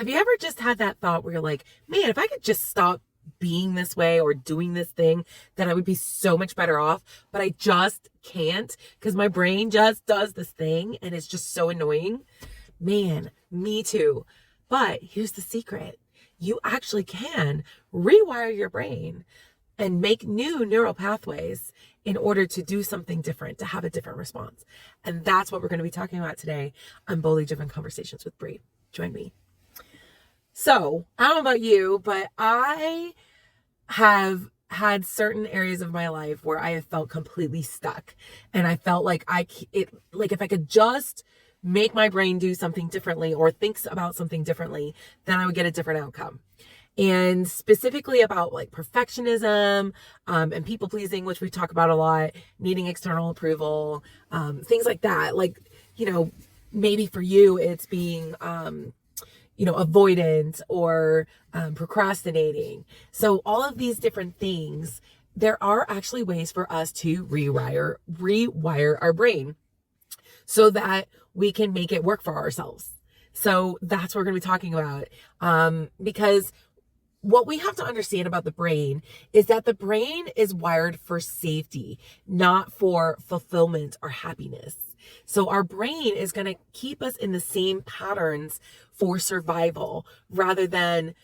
Have you ever just had that thought where you're like, man, if I could just stop being this way or doing this thing, then I would be so much better off, but I just can't because my brain just does this thing and it's just so annoying. Man, me too. But here's the secret. You actually can rewire your brain and make new neural pathways in order to do something different, to have a different response. And that's what we're going to be talking about today on Boldly Driven Conversations with Bree. Join me. So, I don't know about you, but I have had certain areas of my life where I have felt completely stuck. And I felt like if I could just make my brain do something differently or thinks about something differently, then I would get a different outcome. And specifically about like perfectionism, and people pleasing, which we talk about a lot, needing external approval, things like that. Like, maybe for you, it's being, avoidant or procrastinating. So all of these different things, there are actually ways for us to rewire our brain so that we can make it work for ourselves. So that's what we're going to be talking about. Because what we have to understand about the brain is that the brain is wired for safety, not for fulfillment or happiness. So our brain is going to keep us in the same patterns for survival rather than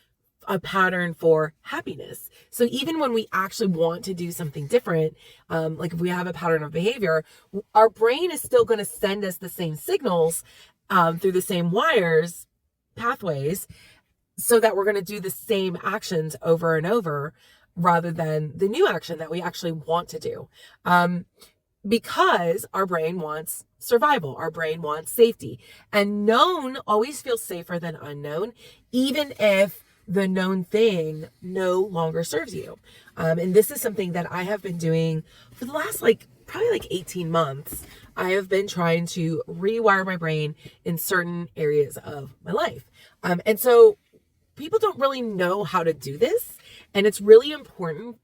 a pattern for happiness. So even when we actually want to do something different, like if we have a pattern of behavior, our brain is still going to send us the same signals through the same pathways, so that we're going to do the same actions over and over rather than the new action that we actually want to do. Because our brain wants survival, our brain wants safety, and known always feels safer than unknown, even if the known thing no longer serves you. And this is something that I have been doing for the last probably 18 months. I have been trying to rewire my brain in certain areas of my life. And so people don't really know how to do this. And it's really important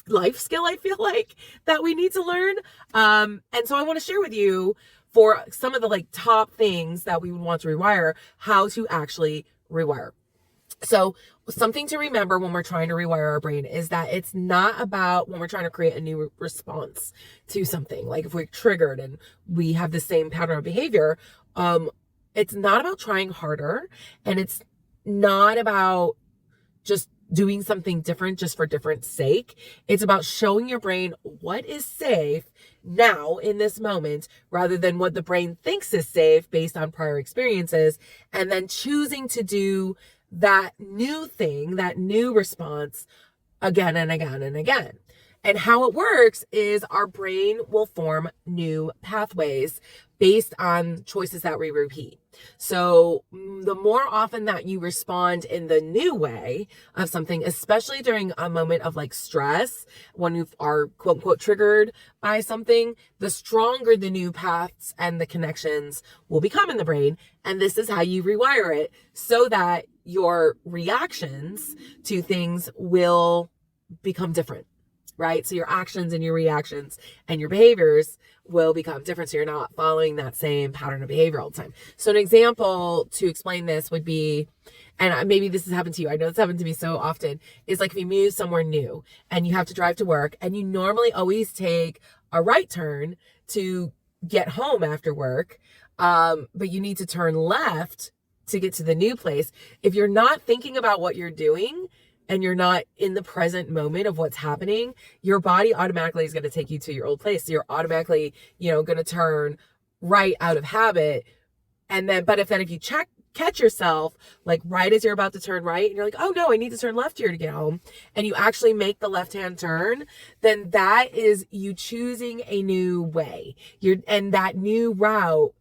life skill, I feel like, that we need to learn. And so I want to share with you for some of the top things that we would want to rewire, how to actually rewire. So something to remember when we're trying to rewire our brain is that it's not about when we're trying to create a new response to something. Like if we're triggered and we have the same pattern of behavior, it's not about trying harder, and it's not about just doing something different just for different sake. It's about showing your brain what is safe now in this moment rather than what the brain thinks is safe based on prior experiences, and then choosing to do that new thing, that new response again and again and again. And how it works is our brain will form new pathways based on choices that we repeat. So the more often that you respond in the new way of something, especially during a moment of stress, when you are quote unquote triggered by something, the stronger the new paths and the connections will become in the brain. And this is how you rewire it so that your reactions to things will become different. Right? So your actions and your reactions and your behaviors will become different. So you're not following that same pattern of behavior all the time. So an example to explain this would be, and maybe this has happened to you, I know it's happened to me so often, is if you move somewhere new and you have to drive to work and you normally always take a right turn to get home after work, but you need to turn left to get to the new place. If you're not thinking about what you're doing, and you're not in the present moment of what's happening, your body automatically is going to take you to your old place. So you're automatically, going to turn right out of habit. And then, but if you catch yourself, right as you're about to turn right, and you're like, oh no, I need to turn left here to get home, and you actually make the left-hand turn, then that is you choosing a new way. And that new route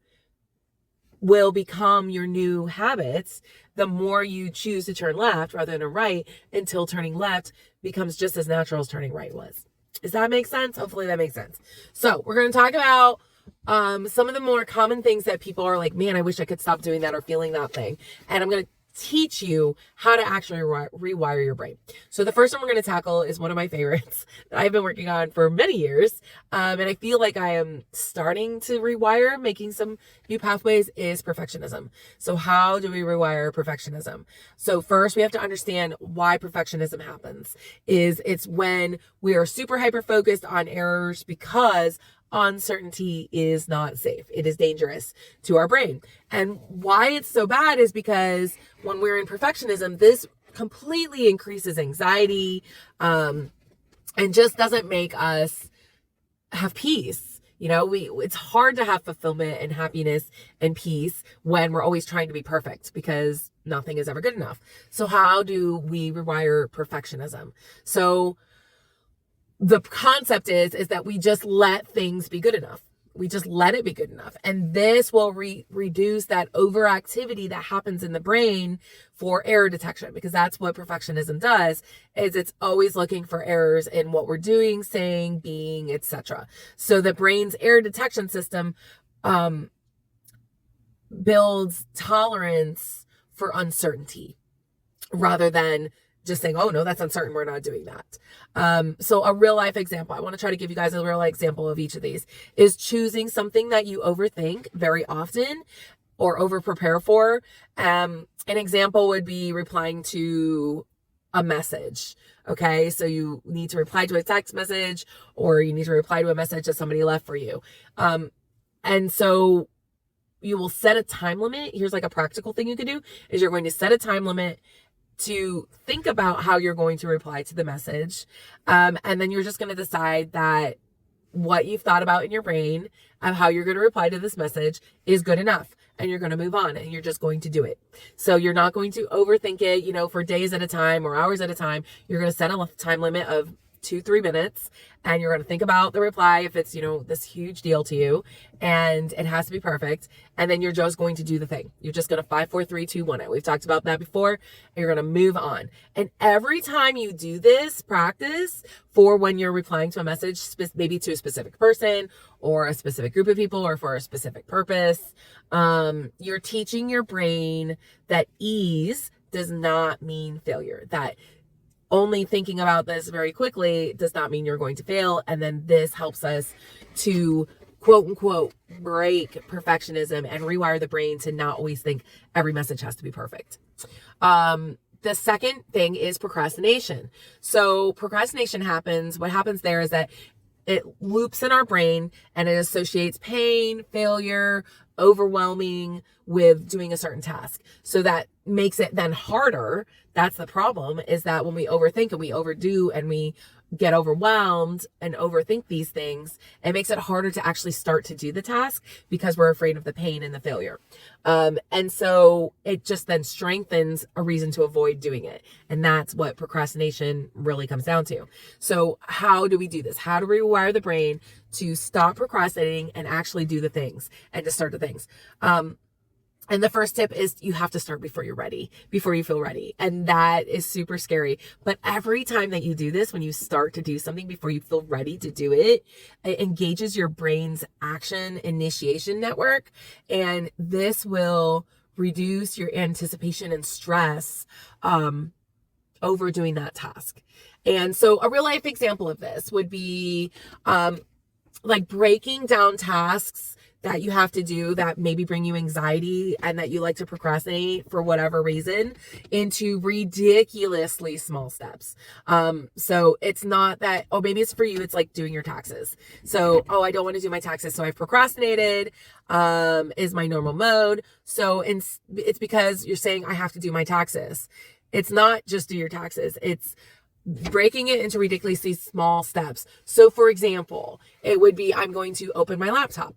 will become your new habits the more you choose to turn left rather than a right, until turning left becomes just as natural as turning right was. Does that make sense? Hopefully that makes sense. So we're going to talk about some of the more common things that people are like, man, I wish I could stop doing that or feeling that thing. And I'm going to teach you how to actually rewire your brain. So the first one we're going to tackle is one of my favorites that I've been working on for many years. And I feel like I am starting to rewire, making some new pathways, is perfectionism. So how do we rewire perfectionism? So first we have to understand why perfectionism happens. It's when we are super hyper focused on errors because uncertainty is not safe. It is dangerous to our brain. And why it's so bad is because when we're in perfectionism, this completely increases anxiety, and just doesn't make us have peace. It's hard to have fulfillment and happiness and peace when we're always trying to be perfect, because nothing is ever good enough. So how do we rewire perfectionism? So the concept is that we just let things be good enough. We just let it be good enough. And this will reduce that overactivity that happens in the brain for error detection, because that's what perfectionism does, is it's always looking for errors in what we're doing, saying, being, etc. So the brain's error detection system builds tolerance for uncertainty rather than just saying, oh no, that's uncertain, we're not doing that. So a real life example, I want to try to give you guys a real life example of each of these, is choosing something that you overthink very often or over prepare for. An example would be replying to a message. Okay, so you need to reply to a text message, or you need to reply to a message that somebody left for you. And so you will set a time limit. Here's like a practical thing you could do, is you're going to set a time limit to think about how you're going to reply to the message. And then you're just going to decide that what you've thought about in your brain of how you're going to reply to this message is good enough. And you're going to move on, and you're just going to do it. So you're not going to overthink it, for days at a time or hours at a time. You're going to set a time limit of 2-3 minutes, and you're going to think about the reply if it's, this huge deal to you, and it has to be perfect. And then you're just going to do the thing. You're just going to 5, 4, 3, 2, 1 it. We've talked about that before, and you're going to move on. And every time you do this practice for when you're replying to a message, maybe to a specific person or a specific group of people or for a specific purpose, you're teaching your brain that ease does not mean failure, that only thinking about this very quickly does not mean you're going to fail. And then this helps us to, quote unquote, break perfectionism and rewire the brain to not always think every message has to be perfect. The second thing is procrastination. So procrastination happens. What happens there is that it loops in our brain, and it associates pain, failure, overwhelming with doing a certain task. So that makes it then harder. That's the problem, is that when we overthink and we overdo and we get overwhelmed and overthink these things, it makes it harder to actually start to do the task because we're afraid of the pain and the failure. And so it just then strengthens a reason to avoid doing it. And that's what procrastination really comes down to. So how do we do this? How do we rewire the brain to stop procrastinating and actually do the things and to start the things? And the first tip is you have to start before you're ready, before you feel ready. And that is super scary. But every time that you do this, when you start to do something before you feel ready to do it, it engages your brain's action initiation network. And this will reduce your anticipation and stress over doing that task. And so a real life example of this would be like breaking down tasks that you have to do that maybe bring you anxiety and that you like to procrastinate for whatever reason into ridiculously small steps. So it's not that, oh, maybe it's for you, it's like doing your taxes. So, oh, I don't want to do my taxes, so I've procrastinated, is my normal mode. So it's because you're saying I have to do my taxes. It's not just do your taxes. It's breaking it into ridiculously small steps. So for example, it would be, I'm going to open my laptop.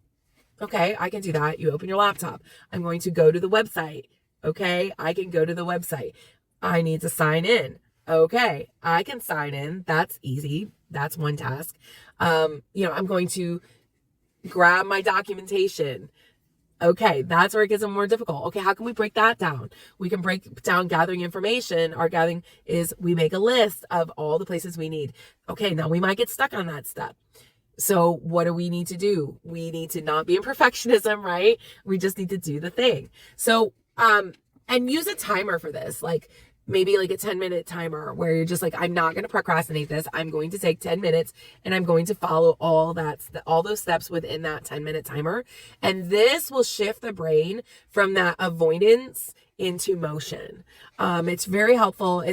Okay, I can do that. You open your laptop. I'm going to go to the website. Okay, I can go to the website. I need to sign in. Okay, I can sign in. That's easy. That's one task. I'm going to grab my documentation. Okay, that's where it gets more difficult. Okay, how can we break that down? We can break down gathering information. Our gathering is we make a list of all the places we need. Okay, now we might get stuck on that step. So what do we need to do? We need to not be in perfectionism, right? We just need to do the thing. So And use a timer for this, like maybe like a 10-minute timer where you're just like, I'm not going to procrastinate this. I'm going to take 10 minutes and I'm going to follow all those steps within that 10-minute timer. And this will shift the brain from that avoidance into motion. It's very helpful.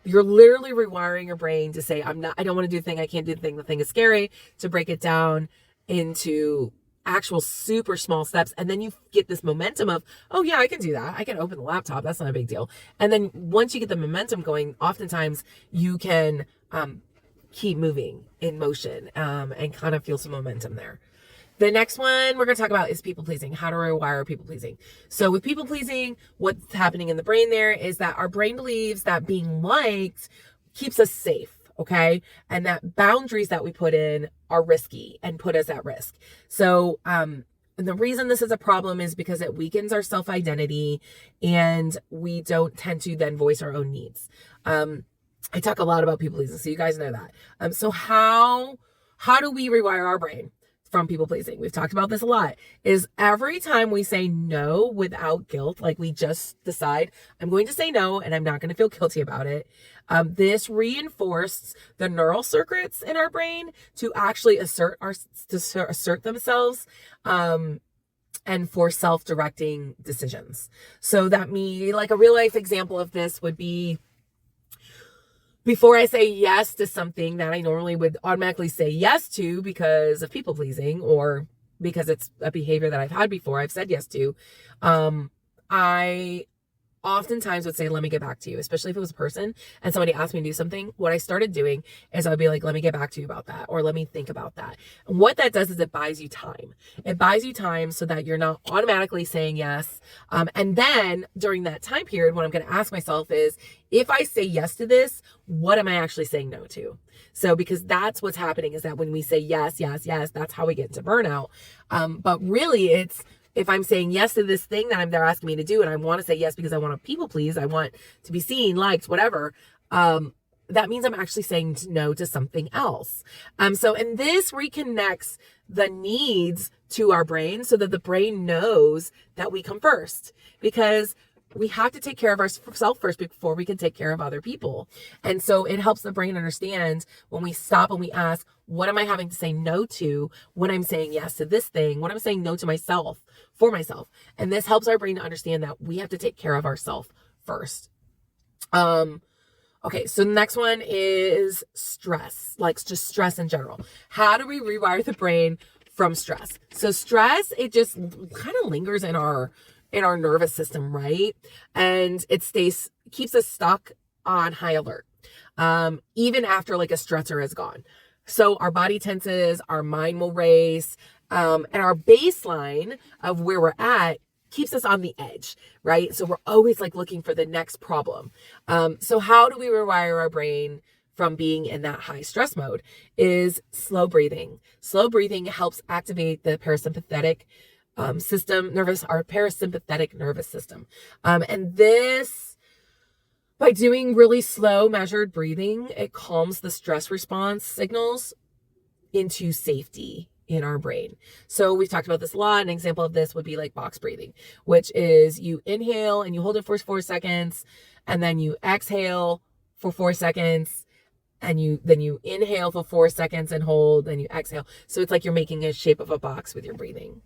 You're literally rewiring your brain to say, I don't want to do the thing. I can't do the thing. The thing is scary, to break it down into actual super small steps. And then you get this momentum of, oh yeah, I can do that. I can open the laptop. That's not a big deal. And then once you get the momentum going, oftentimes you can keep moving in motion and kind of feel some momentum there. The next one we're going to talk about is people pleasing, how to rewire people pleasing. So with people pleasing, what's happening in the brain there is that our brain believes that being liked keeps us safe. Okay. And that boundaries that we put in are risky and put us at risk. So, the reason this is a problem is because it weakens our self-identity and we don't tend to then voice our own needs. I talk a lot about people pleasing, so you guys know that. So how do we rewire our brain from people pleasing? We've talked about this a lot. Is every time we say no without guilt, like we just decide, I'm going to say no and I'm not going to feel guilty about it. This reinforces the neural circuits in our brain to actually assert themselves, and for self-directing decisions. So that like a real life example of this would be, before I say yes to something that I normally would automatically say yes to because of people pleasing or because it's a behavior that I've had before, I've said yes to, I oftentimes would say, let me get back to you, especially if it was a person and somebody asked me to do something. What I started doing is I would be like, let me get back to you about that, or let me think about that. And what that does is it buys you time. It buys you time so that you're not automatically saying yes. And then during that time period, what I'm going to ask myself is, if I say yes to this, what am I actually saying no to? So, because that's what's happening, is that when we say yes, yes, yes, that's how we get into burnout. But really it's, if I'm saying yes to this thing that they're asking me to do, and I want to say yes because I want to people please, I want to be seen, liked, whatever, that means I'm actually saying no to something else. And this reconnects the needs to our brain so that the brain knows that we come first, because we have to take care of ourselves first before we can take care of other people. And so it helps the brain understand when we stop and we ask, what am I having to say no to when I'm saying yes to this thing? What am I saying no to myself, for myself? And this helps our brain to understand that we have to take care of ourselves first. Okay, so the next one is stress, like just stress in general. How do we rewire the brain from stress? So stress, it just kind of lingers in our nervous system, right? And it keeps us stuck on high alert, even after like a stressor is gone. So our body tenses, our mind will race, and our baseline of where we're at keeps us on the edge, right? So we're always like looking for the next problem. So how do we rewire our brain from being in that high stress mode? Is slow breathing. Slow breathing helps activate the parasympathetic our parasympathetic nervous system. And this, by doing really slow measured breathing, it calms the stress response signals into safety in our brain. So we've talked about this a lot. An example of this would be like box breathing, which is you inhale and you hold it for 4 seconds, and then you exhale for 4 seconds, and then you inhale for 4 seconds and hold, and you exhale. So it's like you're making a shape of a box with your breathing.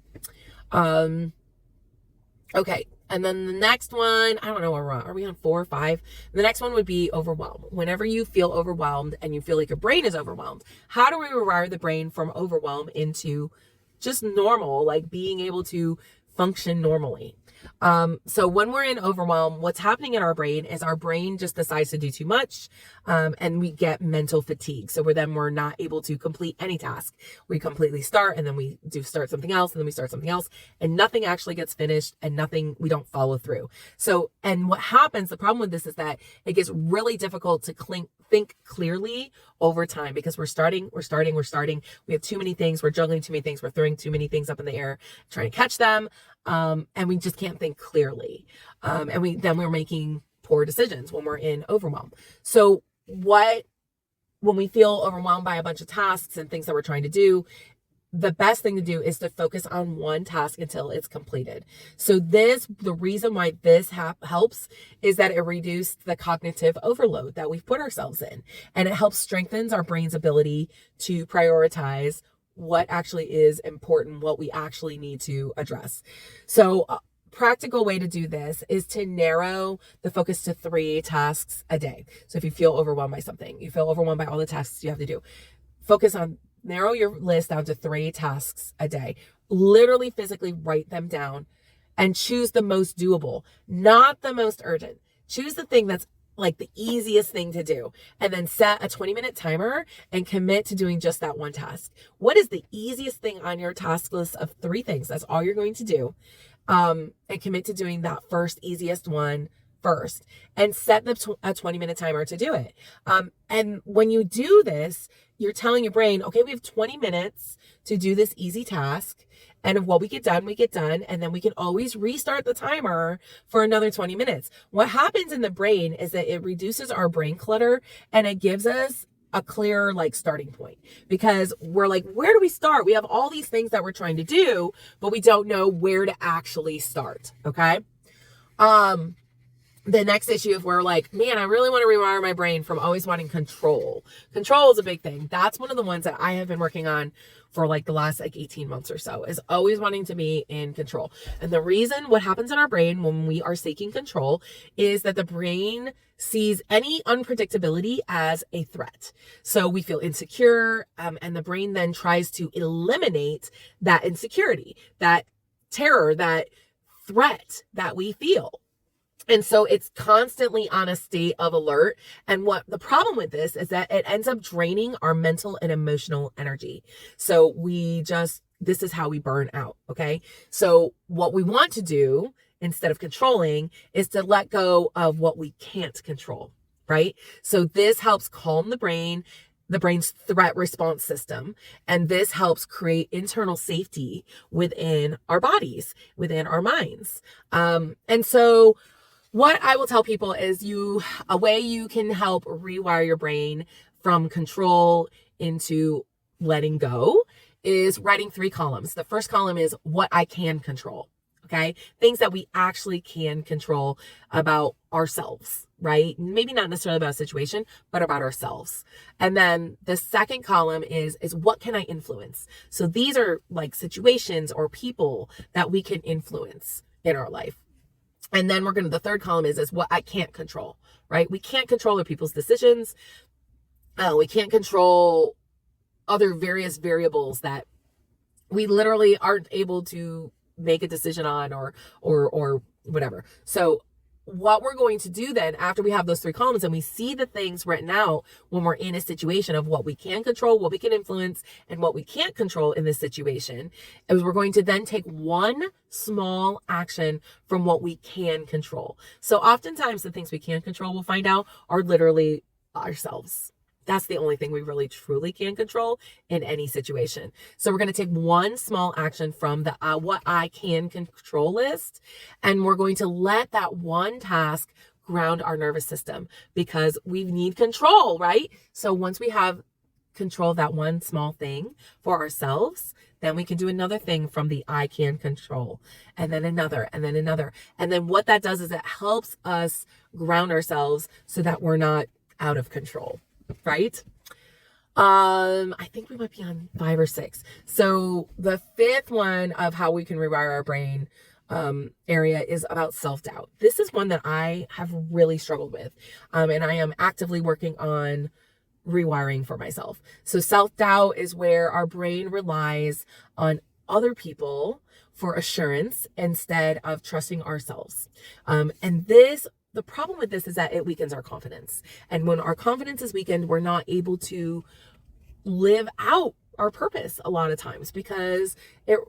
Okay. And then the next one, I don't know where we're on. Are we on 4 or 5? The next one would be overwhelm. Whenever you feel overwhelmed and you feel like your brain is overwhelmed, how do we rewire the brain from overwhelm into just normal, like being able to function normally? So when we're in overwhelm, what's happening in our brain is our brain just decides to do too much, and we get mental fatigue. So we're not able to complete any task. We completely start, and then we start something else, and then we start something else, and nothing actually gets finished, and we don't follow through. So, and what happens, the problem with this is that it gets really difficult to think clearly over time, because we're starting. We have too many things. We're juggling too many things. We're throwing too many things up in the air, trying to catch them. And we just can't think clearly. And we're making poor decisions when we're in overwhelm. So when we feel overwhelmed by a bunch of tasks and things that we're trying to do, the best thing to do is to focus on one task until it's completed. So the reason why this helps is that it reduces the cognitive overload that we've put ourselves in, and it helps strengthens our brain's ability to prioritize what actually is important, what we actually need to address. So practical way to do this is to narrow the focus to 3 tasks a day. So if you feel overwhelmed by something, you feel overwhelmed by all the tasks you have to do, narrow your list down to 3 tasks a day. Literally physically write them down and choose the most doable, not the most urgent. Choose the thing that's like the easiest thing to do, and then set a 20-minute timer and commit to doing just that one task. What is the easiest thing on your task list of 3 things? That's all you're going to do. And commit to doing that first easiest one first, and set a 20-minute timer to do it. And when you do this, you're telling your brain, okay, we have 20 minutes to do this easy task. And if what we get done, and then we can always restart the timer for another 20 minutes. What happens in the brain is that it reduces our brain clutter, and it gives us a clear starting point, because we're like, where do we start? We have all these things that we're trying to do, but we don't know where to actually start. Okay. The next issue, if we're like, man, I really want to rewire my brain from always wanting control. Control is a big thing. That's one of the ones that I have been working on for the last 18 months or so, is always wanting to be in control. And the reason what happens in our brain when we are seeking control is that the brain sees any unpredictability as a threat. So we feel insecure, and the brain then tries to eliminate that insecurity, that terror, that threat that we feel. And so it's constantly on a state of alert. And what the problem with this is that it ends up draining our mental and emotional energy. So this is how we burn out. Okay. So what we want to do instead of controlling is to let go of what we can't control. Right. So this helps calm the brain's threat response system. And this helps create internal safety within our bodies, within our minds. And so what I will tell people is a way you can help rewire your brain from control into letting go is writing 3 columns. The first column is what I can control. Okay. Things that we actually can control about ourselves, right? Maybe not necessarily about a situation, but about ourselves. And then the second column is what can I influence? So these are situations or people that we can influence in our life. And then the third column is what I can't control, right? We can't control other people's decisions. We can't control other various variables that we literally aren't able to make a decision on or whatever. So what we're going to do then, after we have those 3 columns and we see the things written out when we're in a situation of what we can control, what we can influence, and what we can't control in this situation, is we're going to then take one small action from what we can control. So oftentimes the things we can control, we'll find out, are literally ourselves. That's the only thing we really truly can control in any situation. So we're going to take one small action from the what I can control list, and we're going to let that one task ground our nervous system, because we need control, right? So once we have control of that one small thing for ourselves, then we can do another thing from the I can control, and then another, and then another. And then what that does is it helps us ground ourselves so that we're not out of control. Right? I think we might be on 5 or 6. So the 5th one of how we can rewire our brain area is about self-doubt. This is one that I have really struggled with. And I am actively working on rewiring for myself. So self-doubt is where our brain relies on other people for assurance instead of trusting ourselves. The problem with this is that it weakens our confidence. And when our confidence is weakened, we're not able to live out our purpose a lot of times, because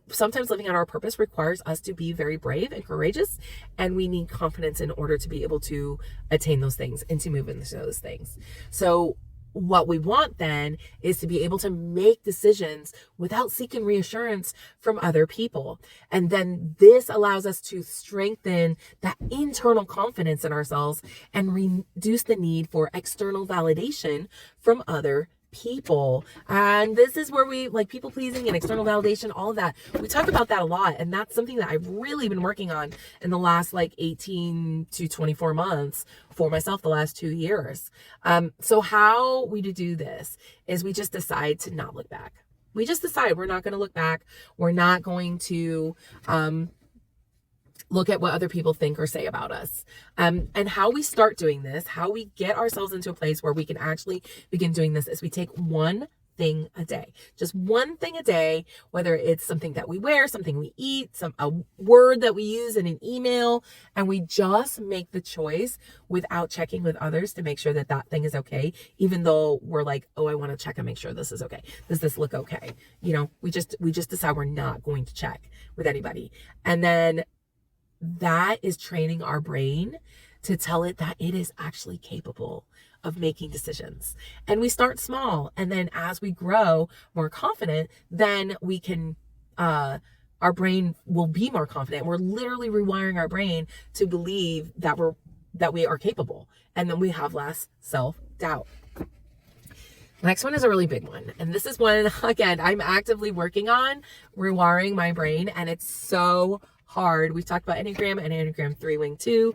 sometimes living out our purpose requires us to be very brave and courageous. And we need confidence in order to be able to attain those things and to move into those things. So what we want then is to be able to make decisions without seeking reassurance from other people. And then this allows us to strengthen that internal confidence in ourselves and reduce the need for external validation from other people. And this is where we like people pleasing and external validation, all of that. We talk about that a lot. And that's something that I've really been working on in the last like 18 to 24 months for myself, the last 2 years. So how we do this is we just decide to not look back. We just decide we're not going to look back. We're not going to, look at what other people think or say about us. And how we start doing this, how we get ourselves into a place where we can actually begin doing this is we take one thing a day, just one thing a day, whether it's something that we wear, something we eat, a word that we use in an email, and we just make the choice without checking with others to make sure that that thing is okay, even though we're like, oh, I want to check and make sure this is okay. Does this look okay? You know, we just decide we're not going to check with anybody. And then that is training our brain to tell it that it is actually capable of making decisions. And we start small. And then as we grow more confident, then we can, our brain will be more confident. We're literally rewiring our brain to believe that we are capable. And then we have less self-doubt. Next one is a really big one. And this is one, again, I'm actively working on rewiring my brain. And it's so hard. We've talked about Enneagram and Enneagram 3 Wing 2,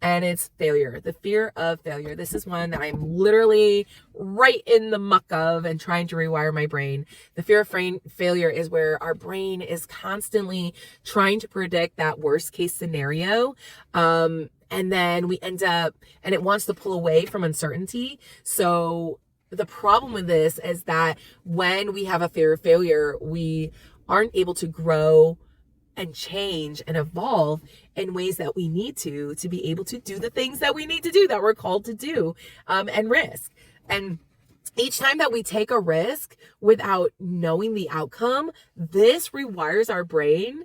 and it's failure, the fear of failure. This is one that I'm literally right in the muck of and trying to rewire my brain. The fear of failure is where our brain is constantly trying to predict that worst case scenario. And then we end up, and it wants to pull away from uncertainty. So the problem with this is that when we have a fear of failure, we aren't able to grow and change and evolve in ways that we need to be able to do the things that we need to do, that we're called to do, and risk. And each time that we take a risk without knowing the outcome, this rewires our brain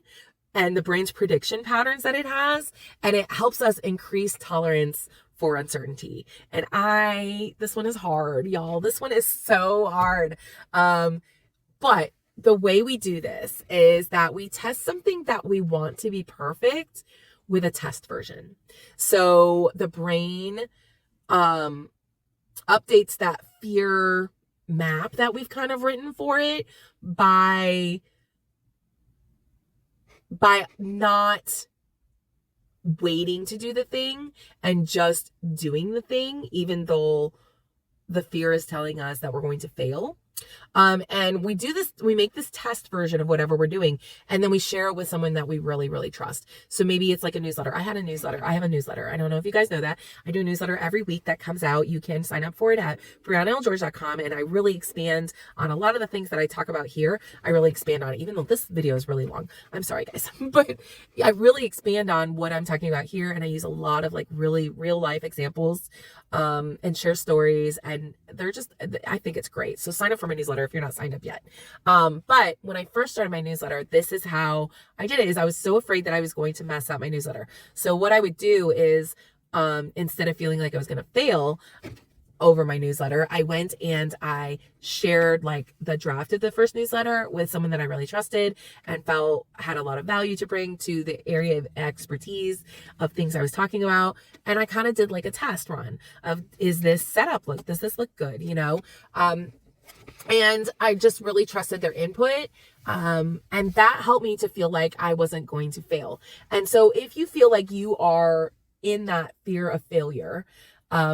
and the brain's prediction patterns that it has, and it helps us increase tolerance for uncertainty. And this one is hard, y'all. This one is so hard. But the way we do this is that we test something that we want to be perfect with a test version. So the brain updates that fear map that we've kind of written for it by not waiting to do the thing and just doing the thing, even though the fear is telling us that we're going to fail. And we make this test version of whatever we're doing, and then we share it with someone that we really, really trust. So maybe it's like a newsletter. I have a newsletter. I don't know if you guys know that. I do a newsletter every week that comes out. You can sign up for it at BriannaLGeorge.com, and I really expand on a lot of the things that I talk about here. I really expand on it, even though this video is really long. I'm sorry, guys. But I really expand on what I'm talking about here, and I use a lot of like really real life examples and share stories, and I think it's great. So sign up for my newsletter if you're not signed up yet. But when I first started my newsletter, this is how I did it. Is I was so afraid that I was going to mess up my newsletter. So what I would do is, instead of feeling like I was going to fail over my newsletter, I went and I shared like the draft of the first newsletter with someone that I really trusted and felt had a lot of value to bring to the area of expertise of things I was talking about. And I kind of did like a test run of, does this look good? You know? And I just really trusted their input. And that helped me to feel like I wasn't going to fail. And so if you feel like you are in that fear of failure,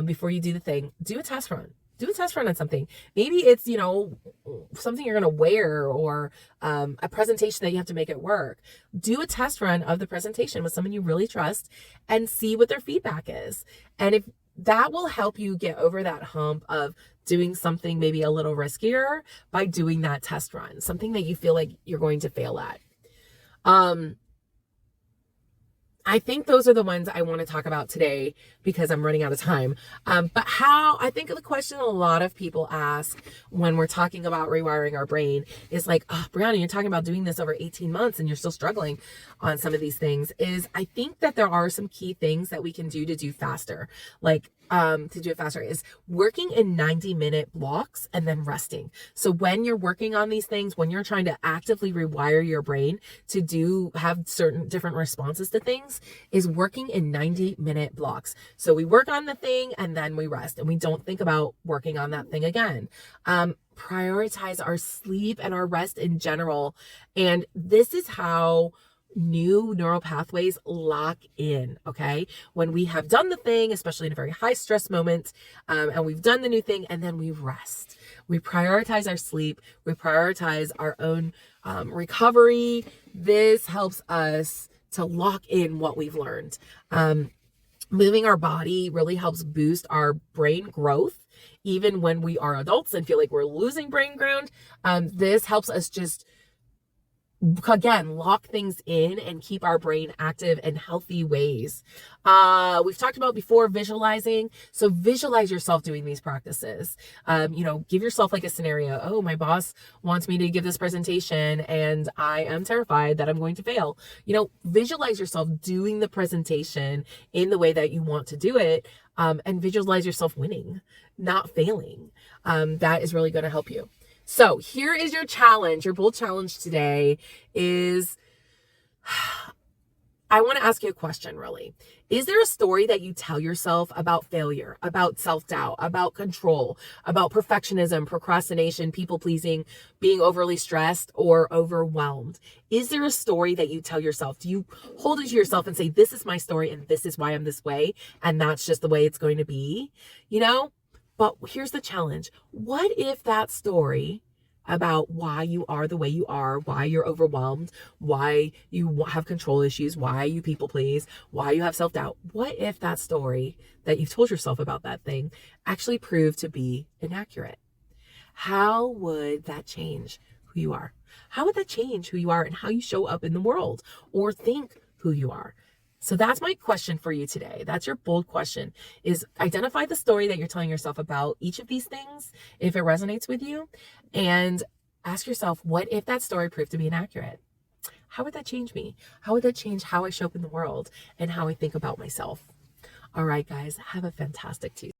before you do the thing, do a test run. Do a test run on something. Maybe it's, something you're going to wear, or a presentation that you have to make at work. Do a test run of the presentation with someone you really trust and see what their feedback is. And if that will help you get over that hump of doing something maybe a little riskier by doing that test run, something that you feel like you're going to fail at. I think those are the ones I want to talk about today because I'm running out of time. But I think the question a lot of people ask when we're talking about rewiring our brain is like, oh, Brianna, you're talking about doing this over 18 months and you're still struggling on some of these things. I think that there are some key things that we can do to do faster. Like, to do it faster is working in 90-minute blocks and then resting. So when you're working on these things, when you're trying to actively rewire your brain to have certain different responses to things, things is working in 90-minute blocks. So we work on the thing and then we rest and we don't think about working on that thing again. Prioritize our sleep and our rest in general. And this is how new neural pathways lock in, okay? When we have done the thing, especially in a very high stress moment, and we've done the new thing, and then we rest. We prioritize our sleep. We prioritize our own recovery. This helps us to lock in what we've learned. Moving our body really helps boost our brain growth, even when we are adults and feel like we're losing brain ground. This helps us just, again, lock things in and keep our brain active in healthy ways. We've talked about before visualizing. So visualize yourself doing these practices. Give yourself like a scenario. Oh, my boss wants me to give this presentation and I am terrified that I'm going to fail. Visualize yourself doing the presentation in the way that you want to do it. And visualize yourself winning, not failing. That is really going to help you. So here is your challenge. Your bold challenge today is, I want to ask you a question, really. Is there a story that you tell yourself about failure, about self-doubt, about control, about perfectionism, procrastination, people-pleasing, being overly stressed or overwhelmed? Is there a story that you tell yourself? Do you hold it to yourself and say, this is my story and this is why I'm this way, and that's just the way it's going to be? But here's the challenge. What if that story about why you are the way you are, why you're overwhelmed, why you have control issues, why you people please, why you have self-doubt, what if that story that you've told yourself about that thing actually proved to be inaccurate? How would that change who you are? How would that change who you are and how you show up in the world or think who you are? So that's my question for you today. That's your bold question, is identify the story that you're telling yourself about each of these things, if it resonates with you, and ask yourself, what if that story proved to be inaccurate? How would that change me? How would that change how I show up in the world and how I think about myself? All right, guys, have a fantastic Tuesday.